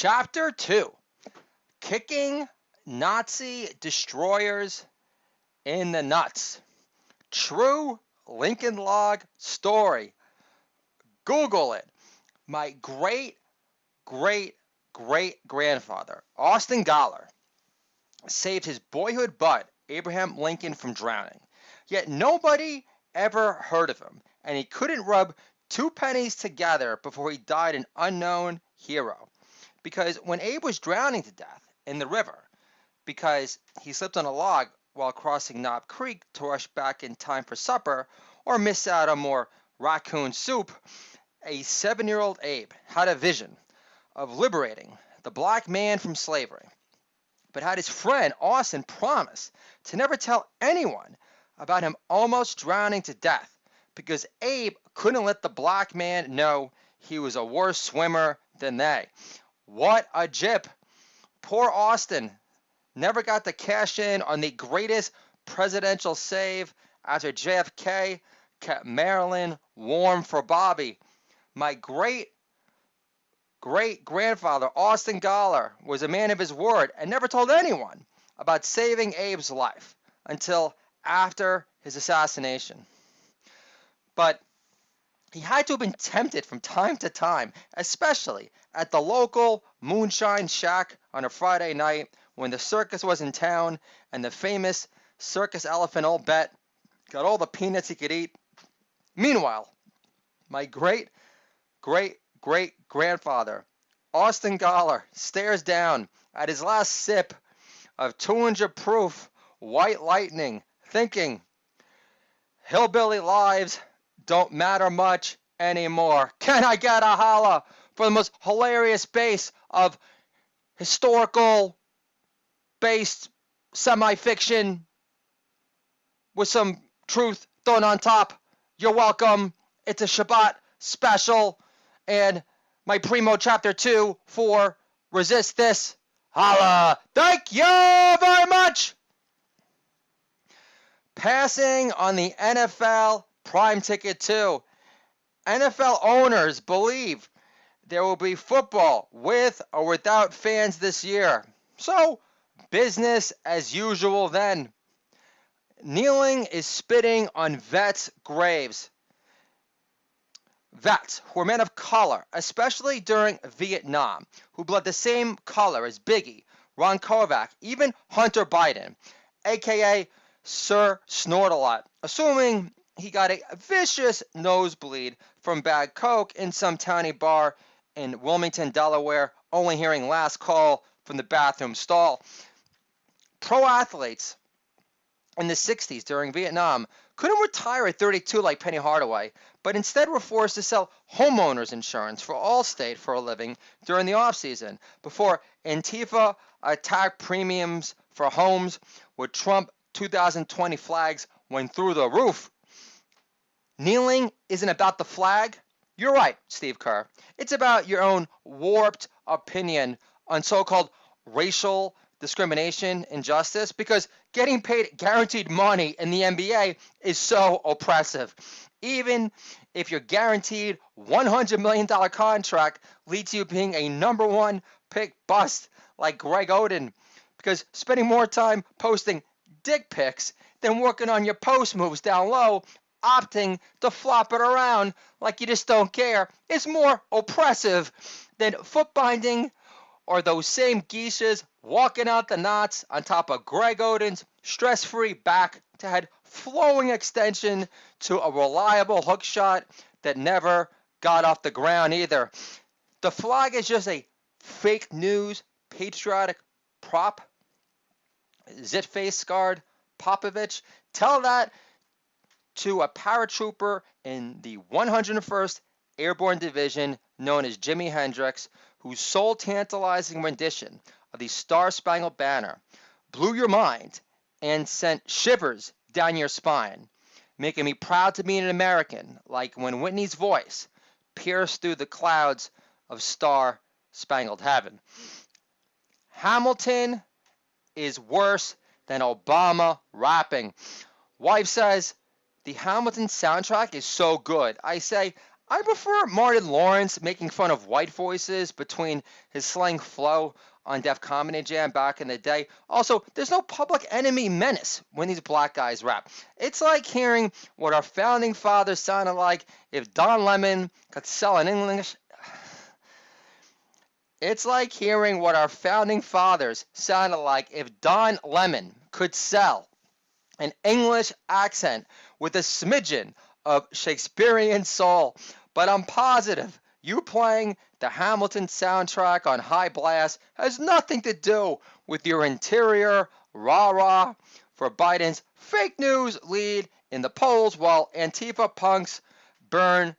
Chapter 2: Kicking Nazi Destroyers in the Nuts. True Lincoln Log story. Google it. My great grandfather, Austin Goller, saved his boyhood bud, Abraham Lincoln, from drowning. Yet nobody ever heard of him, and he couldn't rub two pennies together before he died an unknown hero. Because when Abe was drowning to death in the river, because he slipped on a log while crossing Knob Creek to rush back in time for supper or miss out on more raccoon soup, a 7-year-old Abe had a vision of liberating the black man from slavery, but had his friend Austin promise to never tell anyone about him almost drowning to death, because Abe couldn't let the black man know he was a worse swimmer than they. What a jip! Poor Austin never got to cash in on the greatest presidential save after JFK kept Maryland warm for Bobby. My great-grandfather, Austin Goller, was a man of his word and never told anyone about saving Abe's life until after his assassination. But he had to have been tempted from time to time, especially at the local moonshine shack on a Friday night when the circus was in town and the famous circus elephant Old Bet got all the peanuts he could eat. Meanwhile, my great-grandfather, Austin Goller, stares down at his last sip of 200 proof White Lightning, thinking, hillbilly lives don't matter much anymore. Can I get a holla for the most hilarious base of historical based semi-fiction with some truth thrown on top? You're welcome. It's a Shabbat special, and my primo chapter 2 for Resist This. Holla! Thank you very much! Passing on the NFL Prime Ticket 2. NFL owners believe there will be football with or without fans this year. So, business as usual then. Kneeling is spitting on vets' graves. Vets who were men of color, especially during Vietnam, who bled the same color as Biggie, Ron Kovac, even Hunter Biden, aka Sir Snort-a-Lot, assuming he got a vicious nosebleed from bad coke in some towny bar in Wilmington, Delaware, only hearing last call from the bathroom stall. Pro athletes in the 60s during Vietnam couldn't retire at 32 like Penny Hardaway, but instead were forced to sell homeowners insurance for Allstate for a living during the off-season before Antifa attacked premiums for homes with Trump 2020 flags went through the roof. Kneeling isn't about the flag. You're right, Steve Kerr. It's about your own warped opinion on so-called racial discrimination, injustice, because getting paid guaranteed money in the NBA is so oppressive. Even if your guaranteed $100 million contract leads you being a number one pick bust like Greg Oden, because spending more time posting dick pics than working on your post moves down low, opting to flop it around like you just don't care, is more oppressive than foot binding or those same geishas walking out the knots on top of Greg Oden's stress-free back-to-head flowing extension to a reliable hook shot that never got off the ground either. The flag is just a fake news patriotic prop. Zit-face scarred Popovich. Tell that to a paratrooper in the 101st Airborne Division known as Jimi Hendrix, whose soul-tantalizing rendition of the Star-Spangled Banner blew your mind and sent shivers down your spine, making me proud to be an American, like when Whitney's voice pierced through the clouds of Star-Spangled Heaven. Hamilton is worse than Obama rapping. Wife says, the Hamilton soundtrack is so good. I say, I prefer Martin Lawrence making fun of white voices between his slang flow on Def Comedy Jam back in the day. Also, there's no Public Enemy menace when these black guys rap. It's like hearing what our founding fathers sounded like if Don Lemon could sell an English. It's like hearing what our founding fathers sounded like if Don Lemon could sell an English accent with a smidgen of Shakespearean soul. But I'm positive you playing the Hamilton soundtrack on high blast has nothing to do with your interior rah-rah for Biden's fake news lead in the polls while Antifa punks burn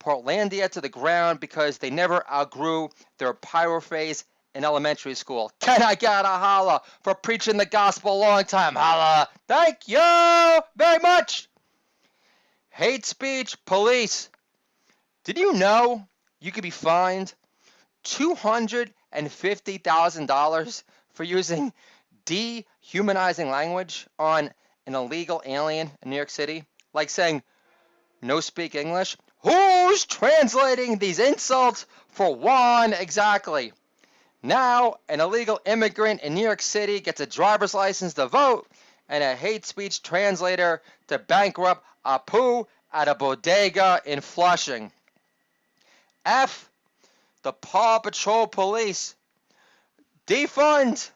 Portlandia to the ground because they never outgrew their pyro phase in elementary school. Can I get a holla for preaching the gospel a long time? Holla! Thank you very much! Hate speech police. Did you know you could be fined $250,000 for using dehumanizing language on an illegal alien in New York City? Like saying, no speak English? Who's translating these insults for one exactly? Now, an illegal immigrant in New York City gets a driver's license to vote and a hate speech translator to bankrupt Apu at a bodega in Flushing. F the Paw Patrol police. Defund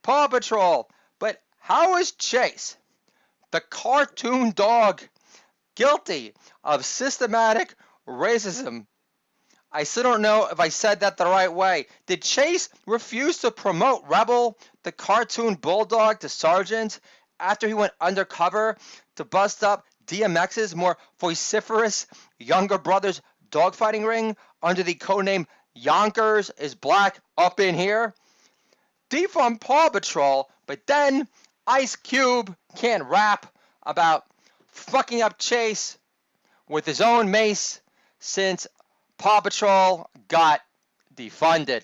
Paw Patrol. But how is Chase, the cartoon dog, guilty of systematic racism? I still don't know if I said that the right way. Did Chase refuse to promote Rebel, the cartoon bulldog, to sergeant after he went undercover to bust up DMX's more vociferous younger brother's dogfighting ring under the codename Yonkers is Black up in here? Defund Paw Patrol, but then Ice Cube can't rap about fucking up Chase with his own mace since Paw Patrol got defunded.